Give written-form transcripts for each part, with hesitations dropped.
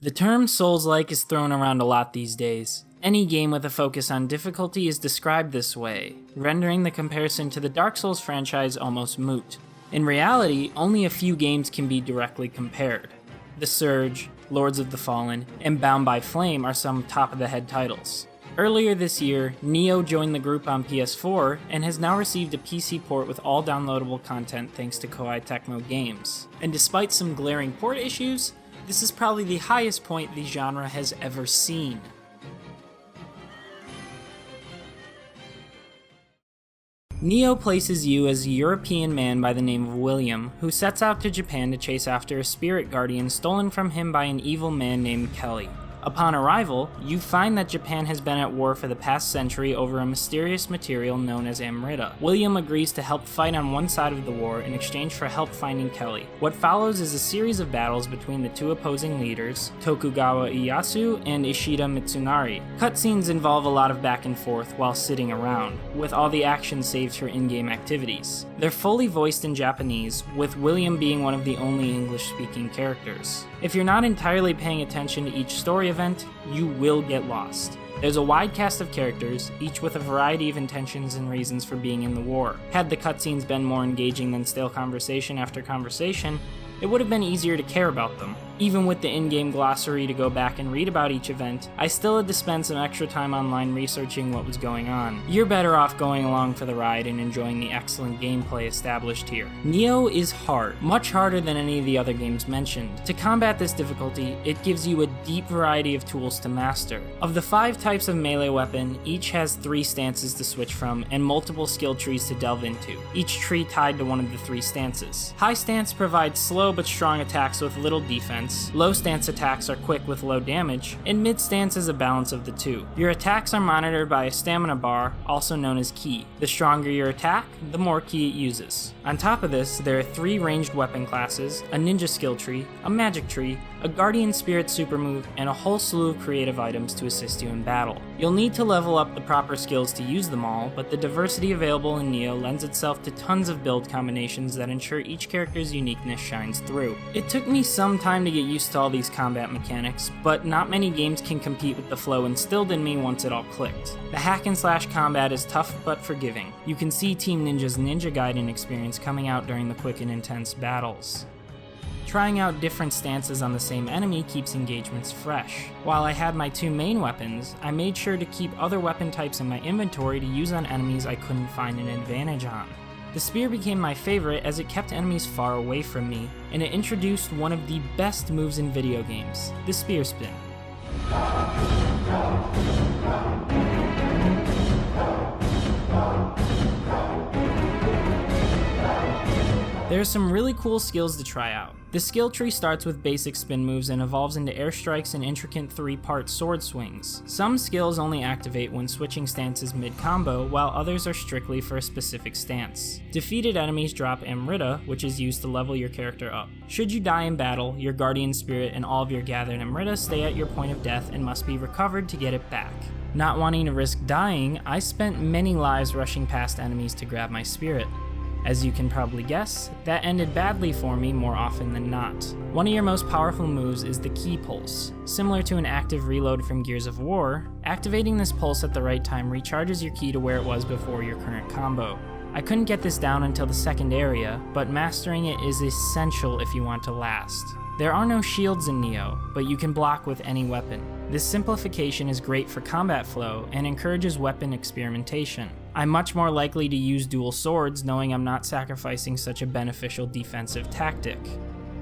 The term Souls-like is thrown around a lot these days. Any game with a focus on difficulty is described this way, rendering the comparison to the Dark Souls franchise almost moot. In reality, only a few games can be directly compared. The Surge, Lords of the Fallen, and Bound by Flame are some top-of-the-head titles. Earlier this year, Nioh joined the group on PS4 and has now received a PC port with all downloadable content thanks to Koei Tecmo Games. And despite some glaring port issues, this is probably the highest point the genre has ever seen. Nioh places you as a European man by the name of William, who sets out to Japan to chase after a spirit guardian stolen from him by an evil man named Kelly. Upon arrival, you find that Japan has been at war for the past century over a mysterious material known as Amrita. William agrees to help fight on one side of the war in exchange for help finding Kelly. What follows is a series of battles between the two opposing leaders, Tokugawa Ieyasu and Ishida Mitsunari. Cutscenes involve a lot of back and forth while sitting around, with all the action saved for in-game activities. They're fully voiced in Japanese, with William being one of the only English-speaking characters. If you're not entirely paying attention to each story event, you will get lost. There's a wide cast of characters, each with a variety of intentions and reasons for being in the war. Had the cutscenes been more engaging than stale conversation after conversation, it would have been easier to care about them. Even with the in-game glossary to go back and read about each event, I still had to spend some extra time online researching what was going on. You're better off going along for the ride and enjoying the excellent gameplay established here. Nioh is hard, much harder than any of the other games mentioned. To combat this difficulty, it gives you a deep variety of tools to master. Of the 5 types of melee weapon, each has 3 stances to switch from and multiple skill trees to delve into, each tree tied to one of the 3 stances. High stance provides slow but strong attacks with little defense. Low stance attacks are quick with low damage, and mid stance is a balance of the two. Your attacks are monitored by a stamina bar, also known as ki. The stronger your attack, the more ki it uses. On top of this, there are 3 ranged weapon classes, a ninja skill tree, a magic tree, a guardian spirit super move, and a whole slew of creative items to assist you in battle. You'll need to level up the proper skills to use them all, but the diversity available in Nioh lends itself to tons of build combinations that ensure each character's uniqueness shines through. It took me some time to get used to all these combat mechanics, but not many games can compete with the flow instilled in me once it all clicked. The hack and slash combat is tough but forgiving. You can see Team Ninja's Ninja Gaiden experience coming out during the quick and intense battles. Trying out different stances on the same enemy keeps engagements fresh. While I had my 2 main weapons, I made sure to keep other weapon types in my inventory to use on enemies I couldn't find an advantage on. The spear became my favorite as it kept enemies far away from me, and it introduced one of the best moves in video games, the spear spin. There are some really cool skills to try out. The skill tree starts with basic spin moves and evolves into airstrikes and intricate 3-part sword swings. Some skills only activate when switching stances mid-combo, while others are strictly for a specific stance. Defeated enemies drop Amrita, which is used to level your character up. Should you die in battle, your guardian spirit and all of your gathered Amrita stay at your point of death and must be recovered to get it back. Not wanting to risk dying, I spent many lives rushing past enemies to grab my spirit. As you can probably guess, that ended badly for me more often than not. One of your most powerful moves is the ki pulse. Similar to an active reload from Gears of War, activating this pulse at the right time recharges your ki to where it was before your current combo. I couldn't get this down until the second area, but mastering it is essential if you want to last. There are no shields in Nioh, but you can block with any weapon. This simplification is great for combat flow and encourages weapon experimentation. I'm much more likely to use dual swords knowing I'm not sacrificing such a beneficial defensive tactic.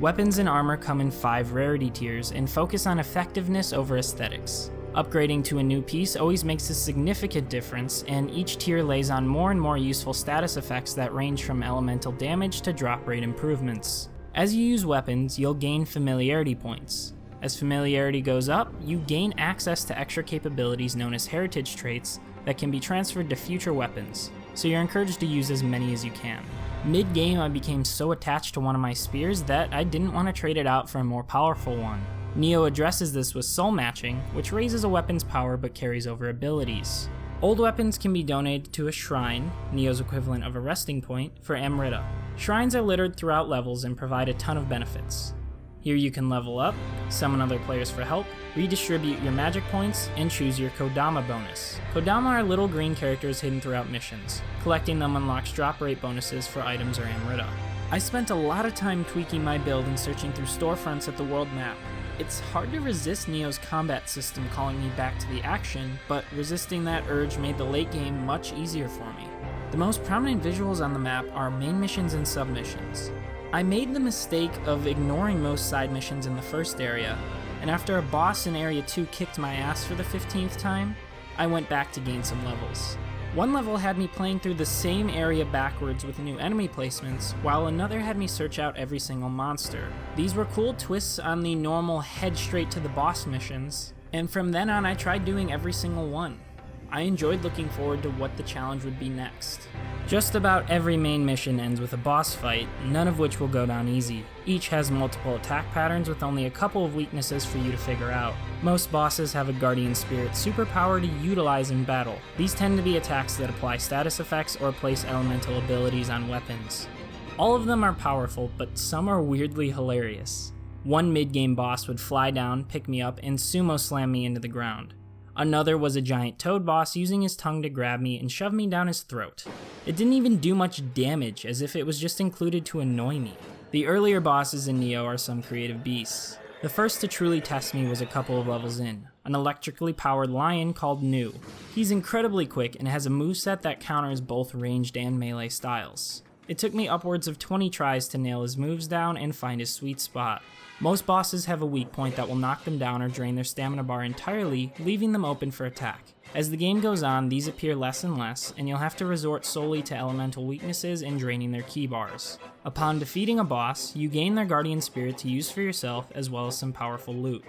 Weapons and armor come in 5 rarity tiers and focus on effectiveness over aesthetics. Upgrading to a new piece always makes a significant difference, and each tier lays on more and more useful status effects that range from elemental damage to drop rate improvements. As you use weapons, you'll gain familiarity points. As familiarity goes up, you gain access to extra capabilities known as heritage traits that can be transferred to future weapons, so you're encouraged to use as many as you can. Mid-game, I became so attached to one of my spears that I didn't want to trade it out for a more powerful one. Nioh addresses this with soul matching, which raises a weapon's power but carries over abilities. Old weapons can be donated to a shrine, Nioh's equivalent of a resting point, for Amrita. Shrines are littered throughout levels and provide a ton of benefits. Here you can level up, summon other players for help, redistribute your magic points, and choose your Kodama bonus. Kodama are little green characters hidden throughout missions. Collecting them unlocks drop rate bonuses for items or Amrita. I spent a lot of time tweaking my build and searching through storefronts at the world map. It's hard to resist Nioh's combat system calling me back to the action, but resisting that urge made the late game much easier for me. The most prominent visuals on the map are main missions and submissions. I made the mistake of ignoring most side missions in the first area, and after a boss in Area 2 kicked my ass for the 15th time, I went back to gain some levels. One level had me playing through the same area backwards with new enemy placements, while another had me search out every single monster. These were cool twists on the normal head straight to the boss missions, and from then on I tried doing every single one. I enjoyed looking forward to what the challenge would be next. Just about every main mission ends with a boss fight, none of which will go down easy. Each has multiple attack patterns with only a couple of weaknesses for you to figure out. Most bosses have a Guardian Spirit superpower to utilize in battle. These tend to be attacks that apply status effects or place elemental abilities on weapons. All of them are powerful, but some are weirdly hilarious. One mid-game boss would fly down, pick me up, and sumo slam me into the ground. Another was a giant toad boss using his tongue to grab me and shove me down his throat. It didn't even do much damage, as if it was just included to annoy me. The earlier bosses in Nioh are some creative beasts. The first to truly test me was a couple of levels in, an electrically powered lion called Nioh. He's incredibly quick and has a moveset that counters both ranged and melee styles. It took me upwards of 20 tries to nail his moves down and find his sweet spot. Most bosses have a weak point that will knock them down or drain their stamina bar entirely, leaving them open for attack. As the game goes on, these appear less and less, and you'll have to resort solely to elemental weaknesses and draining their key bars. Upon defeating a boss, you gain their Guardian Spirit to use for yourself as well as some powerful loot.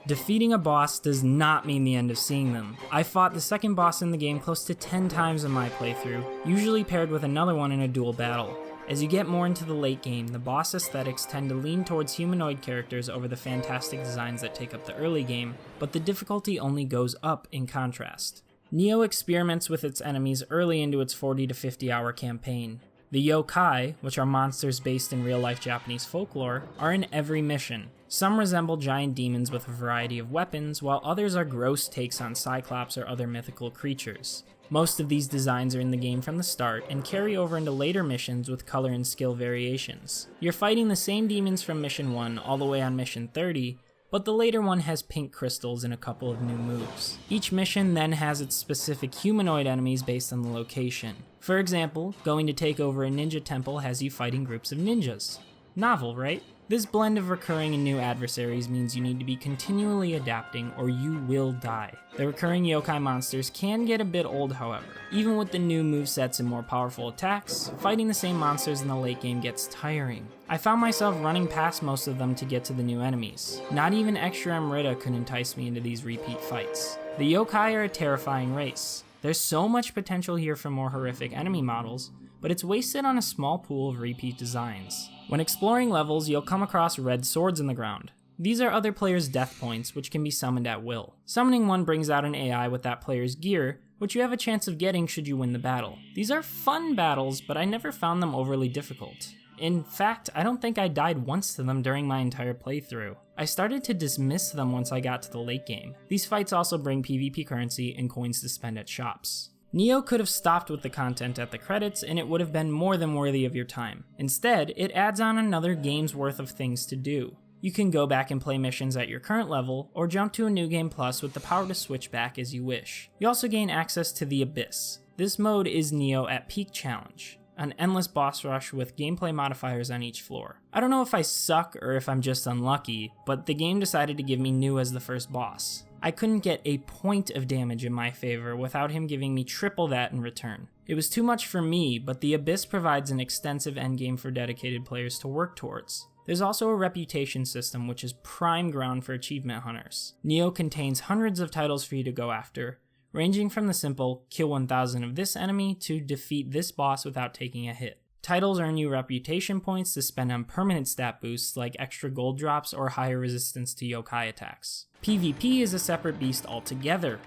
Defeating a boss does not mean the end of seeing them. I fought the second boss in the game close to 10 times in my playthrough, usually paired with another one in a dual battle. As you get more into the late game, the boss aesthetics tend to lean towards humanoid characters over the fantastic designs that take up the early game, but the difficulty only goes up in contrast. Nioh experiments with its enemies early into its 40 to 50 hour campaign. The yokai, which are monsters based in real-life Japanese folklore, are in every mission. Some resemble giant demons with a variety of weapons, while others are gross takes on Cyclops or other mythical creatures. Most of these designs are in the game from the start and carry over into later missions with color and skill variations. You're fighting the same demons from Mission 1 all the way on Mission 30, but the later one has pink crystals and a couple of new moves. Each mission then has its specific humanoid enemies based on the location. For example, going to take over a ninja temple has you fighting groups of ninjas. Novel, right? This blend of recurring and new adversaries means you need to be continually adapting or you will die. The recurring yokai monsters can get a bit old, however. Even with the new movesets and more powerful attacks, fighting the same monsters in the late game gets tiring. I found myself running past most of them to get to the new enemies. Not even extra Amrita could entice me into these repeat fights. The yokai are a terrifying race. There's so much potential here for more horrific enemy models, but it's wasted on a small pool of repeat designs. When exploring levels, you'll come across red swords in the ground. These are other players' death points, which can be summoned at will. Summoning one brings out an AI with that player's gear, which you have a chance of getting should you win the battle. These are fun battles, but I never found them overly difficult. In fact, I don't think I died once to them during my entire playthrough. I started to dismiss them once I got to the late game. These fights also bring PvP currency and coins to spend at shops. Nioh could have stopped with the content at the credits and it would have been more than worthy of your time. Instead, it adds on another game's worth of things to do. You can go back and play missions at your current level, or jump to a New Game Plus with the power to switch back as you wish. You also gain access to the Abyss. This mode is Nioh at peak challenge, an endless boss rush with gameplay modifiers on each floor. I don't know if I suck or if I'm just unlucky, but the game decided to give me Nioh as the first boss. I couldn't get a point of damage in my favor without him giving me triple that in return. It was too much for me, but the Abyss provides an extensive endgame for dedicated players to work towards. There's also a reputation system which is prime ground for achievement hunters. Nioh contains hundreds of titles for you to go after, ranging from the simple kill 1000 of this enemy to defeat this boss without taking a hit. Titles earn you reputation points to spend on permanent stat boosts like extra gold drops or higher resistance to yokai attacks. PvP is a separate beast altogether.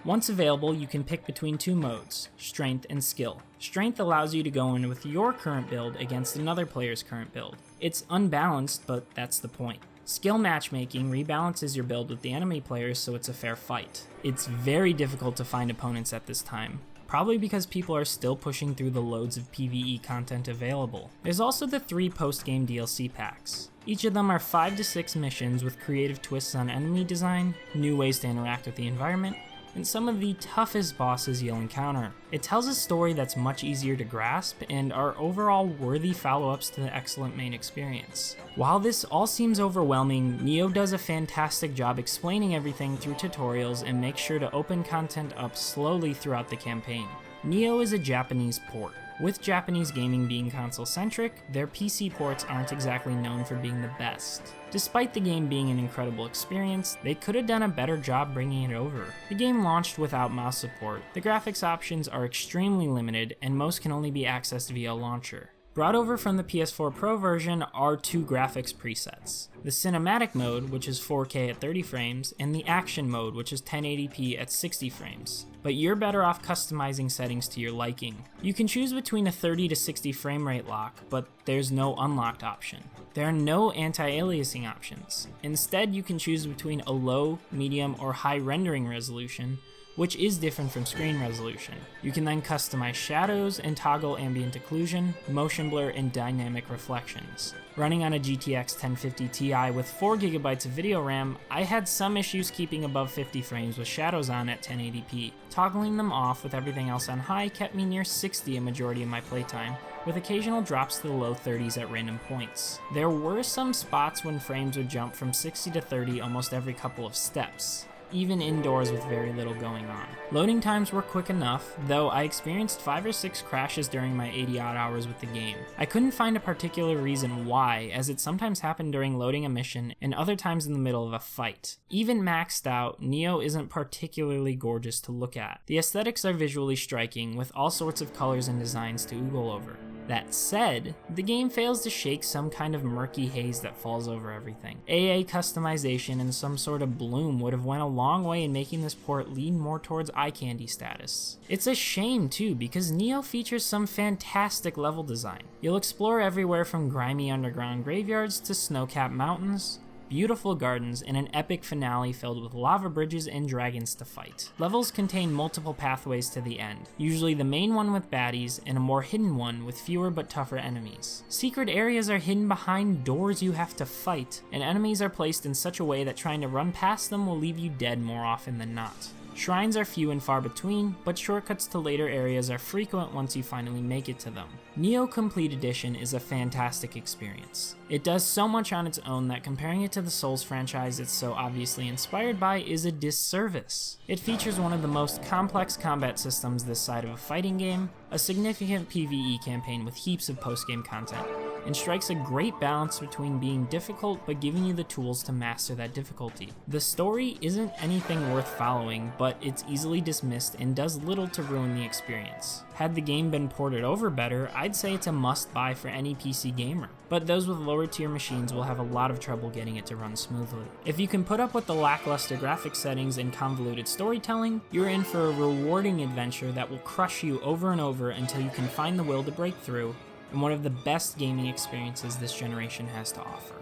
Once available, you can pick between two modes, Strength and Skill. Strength allows you to go in with your current build against another player's current build. It's unbalanced, but that's the point. Skill matchmaking rebalances your build with the enemy players so it's a fair fight. It's very difficult to find opponents at this time, probably because people are still pushing through the loads of PvE content available. There's also the 3 post-game DLC packs. Each of them are 5 to 6 missions with creative twists on enemy design, new ways to interact with the environment, and some of the toughest bosses you'll encounter. It tells a story that's much easier to grasp and are overall worthy follow-ups to the excellent main experience. While this all seems overwhelming, Nioh does a fantastic job explaining everything through tutorials and makes sure to open content up slowly throughout the campaign. Nioh is a Japanese port. With Japanese gaming being console-centric, their PC ports aren't exactly known for being the best. Despite the game being an incredible experience, they could have done a better job bringing it over. The game launched without mouse support, the graphics options are extremely limited, and most can only be accessed via a launcher. Brought over from the PS4 Pro version are 2 graphics presets. The cinematic mode, which is 4K at 30 frames, and the action mode, which is 1080p at 60 frames. But you're better off customizing settings to your liking. You can choose between a 30 to 60 frame rate lock, but there's no unlocked option. There are no anti-aliasing options. Instead, you can choose between a low, medium, or high rendering resolution, which is different from screen resolution. You can then customize shadows and toggle ambient occlusion, motion blur, and dynamic reflections. Running on a GTX 1050 Ti with 4GB of video RAM, I had some issues keeping above 50 frames with shadows on at 1080p. Toggling them off with everything else on high kept me near 60 a majority of my playtime, with occasional drops to the low 30s at random points. There were some spots when frames would jump from 60 to 30 almost every couple of steps, even indoors with very little going on. Loading times were quick enough, though I experienced 5 or 6 crashes during my 80-odd hours with the game. I couldn't find a particular reason why, as it sometimes happened during loading a mission and other times in the middle of a fight. Even maxed out, Nioh isn't particularly gorgeous to look at. The aesthetics are visually striking, with all sorts of colors and designs to oogle over. That said, the game fails to shake some kind of murky haze that falls over everything. AA customization and some sort of bloom would have went a long way in making this port lean more towards eye candy status. It's a shame too, because Nioh features some fantastic level design. You'll explore everywhere from grimy underground graveyards to snow-capped mountains, beautiful gardens, and an epic finale filled with lava bridges and dragons to fight. Levels contain multiple pathways to the end, usually the main one with baddies and a more hidden one with fewer but tougher enemies. Secret areas are hidden behind doors you have to fight, and enemies are placed in such a way that trying to run past them will leave you dead more often than not. Shrines are few and far between, but shortcuts to later areas are frequent once you finally make it to them. Nioh Complete Edition is a fantastic experience. It does so much on its own that comparing it to the Souls franchise it's so obviously inspired by is a disservice. It features one of the most complex combat systems this side of a fighting game, a significant PvE campaign with heaps of post-game content, and strikes a great balance between being difficult but giving you the tools to master that difficulty. The story isn't anything worth following, but it's easily dismissed and does little to ruin the experience. Had the game been ported over better, I'd say it's a must-buy for any PC gamer, but those with lower tier machines will have a lot of trouble getting it to run smoothly. If you can put up with the lackluster graphics settings and convoluted storytelling, you're in for a rewarding adventure that will crush you over and over until you can find the will to break through, and one of the best gaming experiences this generation has to offer.